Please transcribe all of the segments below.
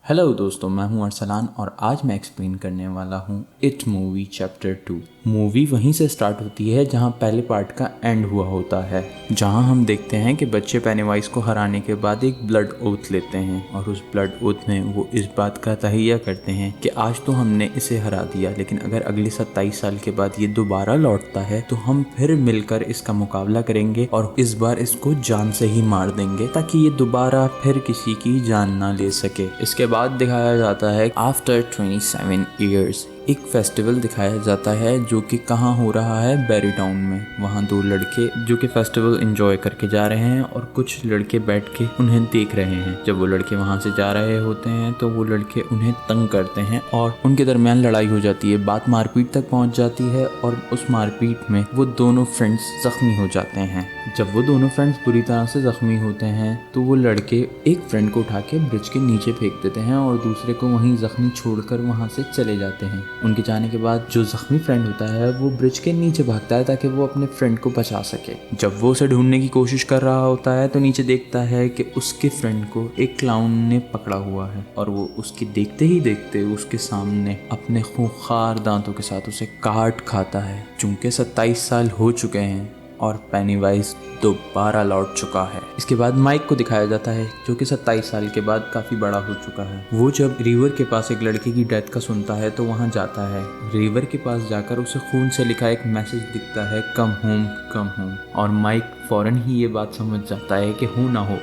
Hello दोस्तों, मैं हूं अरसलान और आज मैं एक्सप्लेन करने वाला हूं इट मूवी चैप्टर 2। मूवी वहीं से स्टार्ट होती है जहां पहले पार्ट का एंड हुआ होता है, जहां हम देखते हैं कि बच्चे पेनीवाइज को हराने के बाद एक ब्लड ओथ लेते हैं और उस ब्लड ओथ में वो इस बात का तहैया करते हैं कि आज तो हमने इसे हरा दिया, लेकिन अगर अगले 27 साल के बाद ये दोबारा लौटता है तो हम फिर मिलकर इसका मुकाबला करेंगे और इस बार इसको जान से ही मार देंगे ताकि ये दोबारा फिर किसी की जान ना ले सके। इसके बाद दिखाया जाता है आफ्टर 27 ईयर्स एक फेस्टिवल दिखाया जाता है जो कि कहाँ हो रहा है, बेरी टाउन में। वहाँ दो लड़के जो कि फेस्टिवल एंजॉय करके जा रहे हैं और कुछ लड़के बैठ के उन्हें देख रहे हैं। जब वो लड़के वहाँ से जा रहे होते हैं तो वो लड़के उन्हें तंग करते हैं और उनके दरमियान लड़ाई हो जाती है। बात मारपीट तक पहुँच जाती है और उस मारपीट में वो दोनों फ्रेंड्स जख्मी हो जाते हैं। जब वो दोनों फ्रेंड्स बुरी तरह से जख्मी होते हैं तो वो लड़के एक फ्रेंड को उठा के ब्रिज के नीचे फेंक देते हैं और दूसरे को वहीं जख्मी छोड़कर वहाँ से चले जाते हैं। उनके जाने के बाद जो जख्मी फ्रेंड होता है वो ब्रिज के नीचे भागता है ताकि वो अपने फ्रेंड को बचा सके। जब वो उसे ढूंढने की कोशिश कर रहा होता है तो नीचे देखता है कि उसके फ्रेंड को एक क्लाउन ने पकड़ा हुआ है और वो उसके देखते ही देखते उसके सामने अपने खूंखार दांतों के साथ उसे काट खाता है। चूंकि 27 साल हो चुके हैं और पेनीवाइज दोबारा लौट चुका है। इसके बाद माइक को दिखाया जाता है जो कि 27 साल के बाद काफ़ी बड़ा हो चुका है। वो जब रिवर के पास एक लड़के की डेथ का सुनता है तो वहाँ जाता है। रिवर के पास जाकर उसे खून से लिखा एक मैसेज दिखता है, कम होम कम होम। और माइक फौरन ही ये बात समझ जाता है कि हो ना हो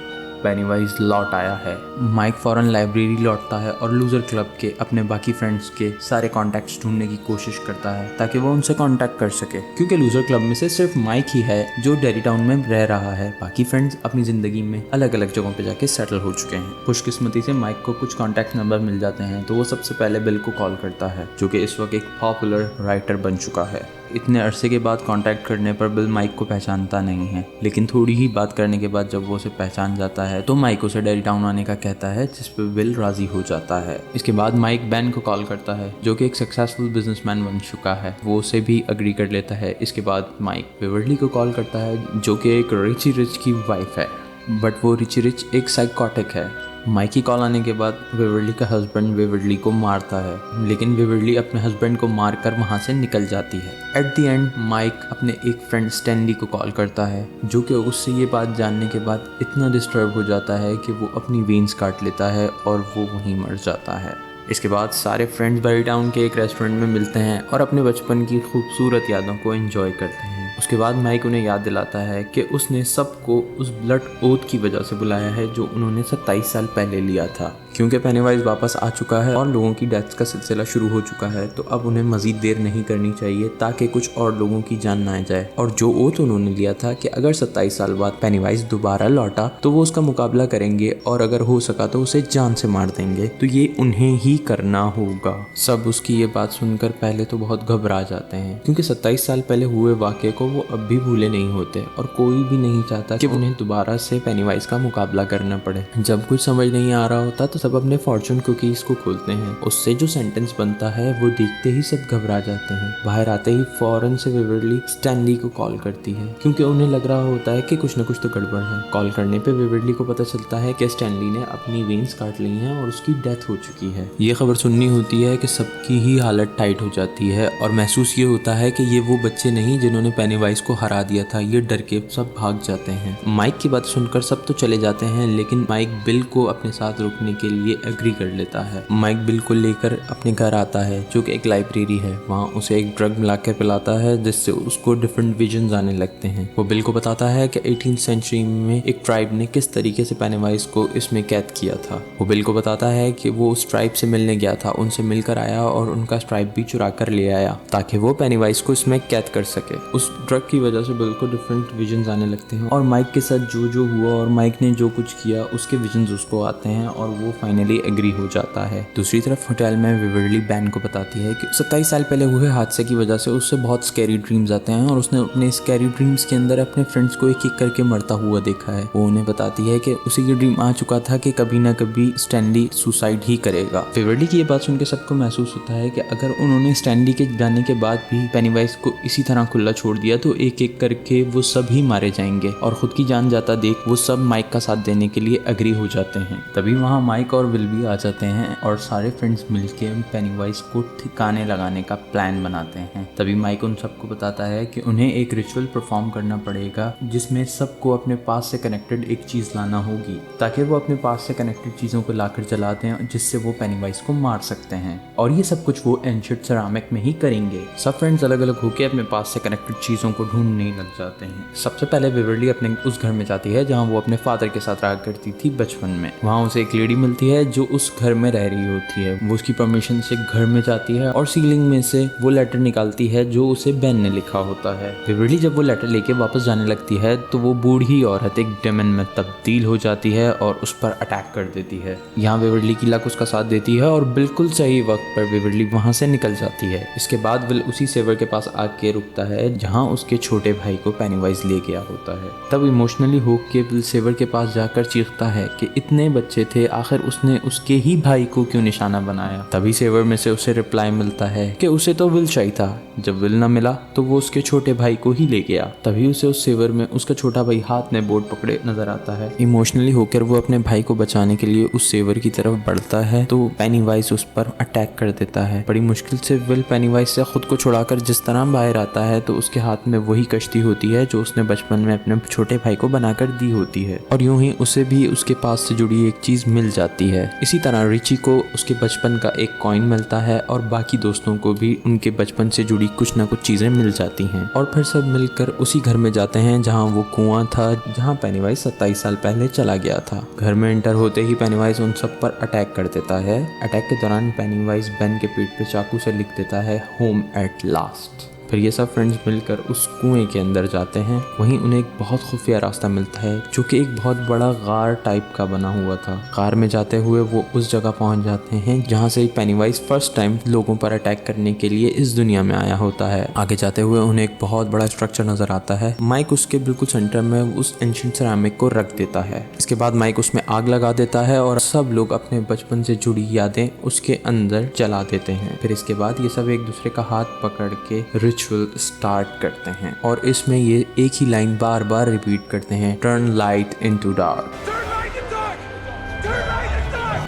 पेनीवाइज लौट आया है। माइक फौरन लाइब्रेरी लौटता है और लूजर क्लब के अपने बाकी फ्रेंड्स के सारे कॉन्टैक्ट्स ढूंढने की कोशिश करता है ताकि वो उनसे कांटेक्ट कर सके, क्योंकि लूजर क्लब में से सिर्फ माइक ही है जो डेरी टाउन में रह रहा है। बाकी फ्रेंड्स अपनी ज़िंदगी में अलग अलग जगहों पे जाके सेटल हो चुके हैं। खुशकिस्मती से माइक को कुछ कॉन्टैक्ट नंबर मिल जाते हैं तो वो सबसे पहले बिल को कॉल करता है जो कि इस वक्त एक पॉपुलर राइटर बन चुका है। इतने अरसे के बाद कांटेक्ट करने पर बिल माइक को पहचानता नहीं है, लेकिन थोड़ी ही बात करने के बाद जब वो उसे पहचान जाता है तो माइक उसे डेरी टाउन आने का कहता है, जिस पर बिल राजी हो जाता है। इसके बाद माइक बैन को कॉल करता है जो कि एक सक्सेसफुल बिजनेसमैन बन चुका है। वो उसे भी अग्री कर लेता है। इसके बाद माइक बेवर्ली को कॉल करता है जो कि एक रिची रिच की वाइफ है, बट वो रिची रिच एक साइकोटिक है। माइक की कॉल आने के बाद वेवर्ली का हस्बैंड वेवर्ली को मारता है, लेकिन वेवर्ली अपने हस्बैंड को मारकर वहाँ से निकल जाती है। एट द एंड माइक अपने एक फ्रेंड स्टैनली को कॉल करता है जो कि उससे ये बात जानने के बाद इतना डिस्टर्ब हो जाता है कि वो अपनी वेन्स काट लेता है और वो वहीं मर जाता है। इसके बाद सारे फ्रेंड्स बेरी टाउन के एक रेस्टोरेंट में मिलते हैं और अपने बचपन की खूबसूरत यादों को एंजॉय करते हैं। उसके बाद माइक उन्हें याद दिलाता है कि उसने सबको उस ब्लड ओथ की वजह से बुलाया है जो उन्होंने 27 साल पहले लिया था। क्योंकि पेनीवाइज वापस आ चुका है और लोगों की डेथ का सिलसिला शुरू हो चुका है तो अब उन्हें मजीद देर नहीं करनी चाहिए ताकि कुछ और लोगों की जान ना जाए। और जो ओथ उन्होंने लिया था कि अगर 27 साल बाद पेनीवाइज दोबारा लौटा तो वो उसका मुकाबला करेंगे और अगर हो सका तो उसे जान से मार देंगे, तो ये उन्हें ही करना होगा। सब उसकी ये बात सुनकर पहले तो बहुत घबरा जाते हैं क्योंकि 27 साल पहले हुए वाक़े को वो अब भी भूले नहीं होते और कोई भी नहीं चाहता कि उन्हें दोबारा से पेनीवाइज का मुकाबला करना पड़े। जब कुछ समझ नहीं आ रहा होता तो सब अपने फॉर्चून कुकीज को खोलते हैं। उससे जो सेंटेंस बनता है वो देखते ही सब घबरा जाते हैं। बाहर आते ही फौरन से वेवर्ली स्टैनली को कॉल करती है क्योंकि उन्हें लग रहा होता है कि कुछ न कुछ तो गड़बड़ है। कॉल करने पे वेवर्ली को पता चलता है कि स्टैनली ने अपनी वेन्स काट ली हैं और उसकी डेथ हो चुकी है। ये खबर सुननी होती है कि सबकी ही हालत टाइट हो जाती है और महसूस ये होता है कि ये वो बच्चे नहीं जिन्होंने पेनीवाइज को हरा दिया था। ये डर के सब भाग जाते हैं। माइक की बात सुनकर सब तो चले जाते हैं, लेकिन माइक बिल को अपने साथ रुकने के लिए एग्री कर लेता है। माइक बिल को लेकर अपने घर आता है जो कि एक लाइब्रेरी है। वहाँ उसे एक ड्रग मिला के पिलाता है जिससे उसको डिफरेंट विजन्स आने लगते हैं। वो बिल को बताता है कि 18th सेंचुरी में एक ट्राइब ने किस तरीके से पेनीवाइज को इसमें कैद किया था। वो बिल को बताता है कि वो उस ट्राइब से मिलने गया था, उनसे मिलकर आया और उनका स्ट्राइप भी चुरा कर ले आया ताकि वो पेनीवाइज को इसमें कैद कर सके। उस ड्रग की वजह से बिल को डिफरेंट विजन्स आने लगते हैं और माइक के साथ जो जो हुआ और माइक ने जो कुछ किया उसके विजन्स उसको आते हैं और वो फाइनली एग्री हो जाता है। दूसरी तरफ होटल में वेवर्ली बैन को बताती है कि 27 साल पहले हुए हादसे की वजह से उससे बहुत स्कैरी ड्रीम्स आते हैं और उसने अपने स्कैरी ड्रीम्स के अंदर अपने फ्रेंड्स को एक एक करके मरता हुआ देखा है। वो उन्हें बताती है कि उसे ये ड्रीम आ चुका था कि कभी ना कभी स्टैनली सुसाइड ही करेगा। वेवर्ली की ये बात सुन के सबको महसूस होता है कि अगर उन्होंने स्टैनली के जाने के बाद भी पेनीवाइज को इसी तरह खुला छोड़ दिया तो एक एक करके वो सब ही मारे जाएंगे और खुद की जान जाता देख वो सब माइक का साथ देने के लिए एग्री हो जाते हैं। तभी वहाँ माइक माइक और विल भी आ जाते हैं और सारे फ्रेंड्स मिलके पेनीवाइज को ठिकाने लगाने का प्लान बनाते हैं। तभी माइक उन सबको बताता है कि उन्हें एक रिचुअल परफॉर्म करना पड़ेगा जिसमें सबको अपने पास से कनेक्टेड एक चीज लाना होगी ताकि वो अपने पास से कनेक्टेड चीजों को लाकर जलाते हैं जिससे वो पेनीवाइज को मार सकते हैं। और ये सब कुछ वो एंशिएंट सेरामिक में ही करेंगे। सब फ्रेंड्स अलग अलग होकर अपने पास से कनेक्टेड चीजों को ढूंढने लग जाते हैं। सबसे पहले बेवर्ली अपने उस घर में जाती है जहाँ वो अपने फादर के साथ रहा करती थी बचपन में। वहाँ उसे एक लेडी मिलती है जो उस घर में रह रही होती है। वो उसकी परमिशन से घर में जाती है और सीलिंग में से वो लेटर निकालती है जो उसे बेन ने लिखा होता है। बेवर्ली जब वो लेटर लेके वापस जाने लगती है तो वो बूढ़ी औरत एक डेमन में तब्दील हो जाती है और उस पर अटैक कर देती है। यहाँ बेवर्ली की लक उसका साथ देती है और बिल्कुल सही वक्त पर बेवर्ली वहाँ से निकल जाती है। इसके बाद विल उसी सेवर के पास आके रुकता है जहाँ उसके छोटे भाई को पेनीवाइज ले गया होता है। तब इमोशनली होके विल सेवर के पास जाकर चीखता है कि इतने बच्चे थे, आखिर उसने उसके ही भाई को क्यों निशाना बनाया। तभी सेवर में से उसे रिप्लाई मिलता है कि उसे तो विल चाहिए था। जब विल न मिला तो वो उसके छोटे भाई को ही ले गया। तभी उसे उस सेवर में उसका छोटा भाई हाथ में बोर्ड पकड़े नजर आता है। इमोशनली होकर वो अपने भाई को बचाने के लिए उस सेवर की तरफ बढ़ता है तो पेनीवाइज उस पर अटैक कर देता है। बड़ी मुश्किल से विल पेनीवाइज से खुद को छुड़ाकर जिस तरह बाहर आता है तो उसके हाथ में वही कश्ती होती है जो उसने बचपन में अपने छोटे भाई को बनाकर दी होती है और यूं ही उसे भी उसके पास से जुड़ी एक चीज मिल जाती है। इसी तरह रिची को उसके बचपन का एक कॉइन मिलता है और बाकी दोस्तों को भी उनके बचपन से जुड़ी कुछ ना कुछ चीजें मिल जाती हैं और फिर सब मिलकर उसी घर में जाते हैं जहाँ वो कुआं था जहाँ पेनीवाइज 27 साल पहले चला गया था। घर में एंटर होते ही पेनीवाइज उन सब पर अटैक कर देता है। अटैक के दौरान पेनीवाइज बेन के पीठ पे चाकू से लिख देता है होम एट लास्ट। फिर ये सब फ्रेंड्स मिलकर उस कुएं के अंदर जाते हैं। वहीं उन्हें एक बहुत खुफिया रास्ता मिलता है जो कि एक बहुत बड़ा गार टाइप का बना हुआ था। गार में जाते हुए वो उस जगह पहुंच जाते हैं जहां से पेनीवाइज फर्स्ट टाइम लोगों पर अटैक करने के लिए इस दुनिया में आया होता है। आगे जाते हुए उन्हें एक बहुत बड़ा स्ट्रक्चर नजर आता है। माइक उसके बिल्कुल सेंटर में उस एंशिएंट सेरामिक को रख देता है। इसके बाद माइक उसमें आग लगा देता है और सब लोग अपने बचपन से जुड़ी यादें उसके अंदर जला देते हैं। फिर इसके बाद ये सब एक दूसरे का हाथ पकड़ के रिचुअल स्टार्ट करते हैं और इसमें ये एक ही लाइन बार बार रिपीट करते हैं, turn light into dark.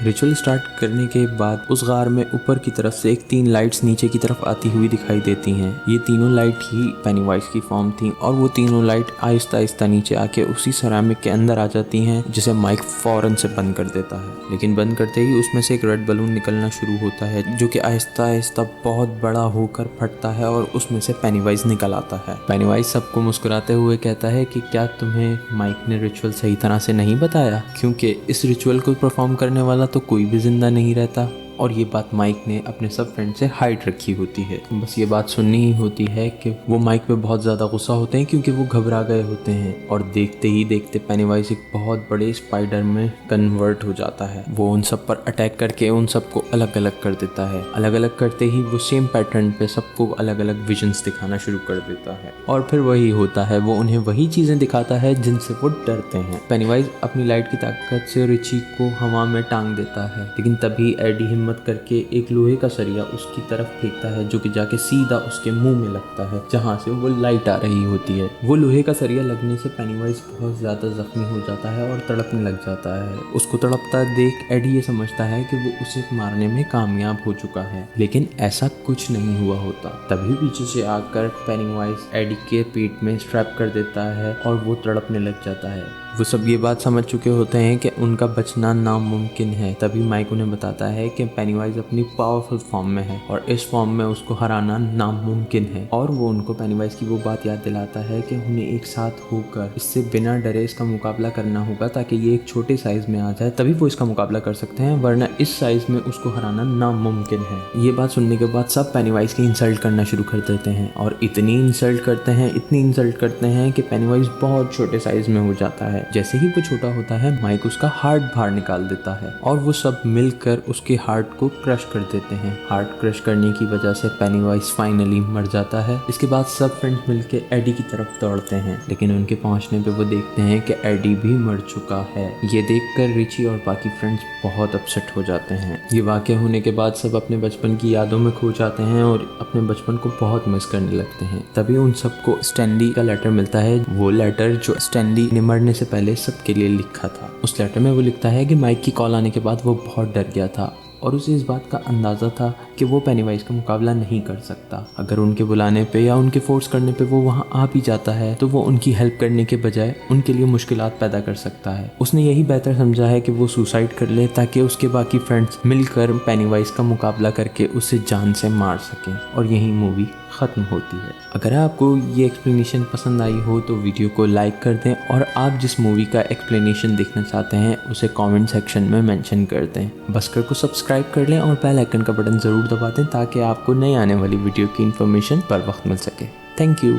Ritual start करने के बाद उस गार में ऊपर की तरफ से एक 3 लाइट्स नीचे की तरफ आती हुई दिखाई देती हैं। ये तीनों लाइट ही पेनीवाइज की फॉर्म थी और वो तीनों लाइट आहिस्ता आहिस्ता नीचे आके उसी सेरामिक के अंदर आ जाती हैं जिसे माइक फौरन से बंद कर देता है। लेकिन बंद करते ही उसमें से एक रेड बलून निकलना शुरू होता है जो कि आहिस्ता आहिस्ता बहुत बड़ा होकर फटता है और उसमें से पेनीवाइज निकल आता है। पेनीवाइज सबको मुस्कुराते हुए कहता है कि क्या तुम्हें माइक ने रिचुअल सही तरह से नहीं बताया, क्योंकि इस रिचुअल को परफॉर्म करने वाला तो कोई भी जिंदा नहीं रहता। और ये बात माइक ने अपने सब फ्रेंड से हाइड रखी होती है। बस ये बात सुननी ही होती है कि वो माइक पे बहुत ज़्यादा गुस्सा होते हैं क्योंकि वो घबरा गए होते हैं और देखते ही देखते पेनीवाइज एक बहुत बड़े स्पाइडर में कन्वर्ट हो जाता है। वो उन सब पर अटैक करके उन सबको अलग अलग कर देता है। अलग अलग करते ही वो सेम पैटर्न पे सबको अलग अलग विजन्स दिखाना शुरू कर देता है और फिर वही होता है, वो उन्हें वही चीज़ें दिखाता है जिनसे वो डरते हैं। पेनीवाइज अपनी लाइट की ताकत से रिची को हवा में टांग देता है, लेकिन तभी एडी हिम्मत करके एक लोहे का सरिया उसकी तरफ फेंकता है जो कि जाके सीधा उसके मुंह में लगता है जहां से वो लाइट आ रही होती है। वो लोहे का सरिया लगने से पेनीवाइज बहुत ज्यादा जख्मी हो जाता है और तड़पने लग जाता है। उसको तड़पता देख एडी ये समझता है कि वो उसे मारने में कामयाब हो चुका है, लेकिन ऐसा कुछ नहीं हुआ होता। तभी पीछे से आकर पेनीवाइज एडी के पेट में स्ट्रैप कर देता है और वो तड़पने लग जाता है। वो सब ये बात समझ चुके होते हैं कि उनका बचना नामुमकिन है। तभी माइक उन्हें बताता है कि पेनीवाइज अपनी पावरफुल फॉर्म में है और इस फॉर्म में उसको हराना नामुमकिन है। और वो उनको पेनीवाइज की वो बात याद दिलाता है कि उन्हें एक साथ होकर इससे बिना डरे इसका मुकाबला करना होगा ताकि ये एक छोटे साइज में आ जाए, तभी वो इसका मुकाबला कर सकते हैं, वरना इस साइज में उसको हराना नामुमकिन है। ये बात सुनने के बाद सब पेनीवाइज की इंसल्ट करना शुरू कर देते हैं और इतनी इंसल्ट करते हैं कि पेनीवाइज बहुत छोटे साइज में हो जाता है। जैसे ही वो छोटा होता है माइक उसका हार्ट बाहर निकाल देता है और वो सब मिलकर उसके हार्ट को क्रश कर देते हैं। हार्ट क्रश करने की वजह से पेनीवाइज फाइनली मर जाता है। इसके बाद सब फ्रेंड्स मिलकर एडी की तरफ दौड़ते हैं, लेकिन उनके पहुंचने पे वो देखते हैं कि एडी भी मर चुका है। ये देखकर रिची और बाकी फ्रेंड्स बहुत अपसेट हो जाते हैं। ये वाक़या होने के बाद सब अपने बचपन की यादों में खो जाते हैं और अपने बचपन को बहुत मिस करने लगते हैं। तभी उन सबको स्टैनली का लेटर मिलता है। वो लेटर जो स्टैनली ने मरने से पहले सबके लिए लिखा था। उस लेटर में वो लिखता है कि माइक की कॉल आने के बाद वो बहुत डर गया था और उसे इस बात का अंदाज़ा था कि वो पेनीवाइज का मुकाबला नहीं कर सकता। अगर उनके बुलाने पे या उनके फोर्स करने पे वो वहाँ आ भी जाता है तो वो उनकी हेल्प करने के बजाय उनके लिए मुश्किलात पैदा कर सकता है। उसने यही बेहतर समझा है कि वो सुसाइड कर ले ताकि उसके बाकी फ्रेंड्स मिलकर पेनीवाइज का मुकाबला करके उसे जान से मार सकें, और यही मूवी ख़त्म होती है। अगर आपको ये एक्सप्लेनेशन पसंद आई हो तो वीडियो को लाइक कर दें, और आप जिस मूवी का एक्सप्लेनेशन देखना चाहते हैं उसे कमेंट सेक्शन में मेंशन कर दें। बस्कर को सब्सक्राइब कर लें और बेल आइकन का बटन ज़रूर दबा दें ताकि आपको नई आने वाली वीडियो की इन्फॉर्मेशन पर वक्त मिल सके। Thank you.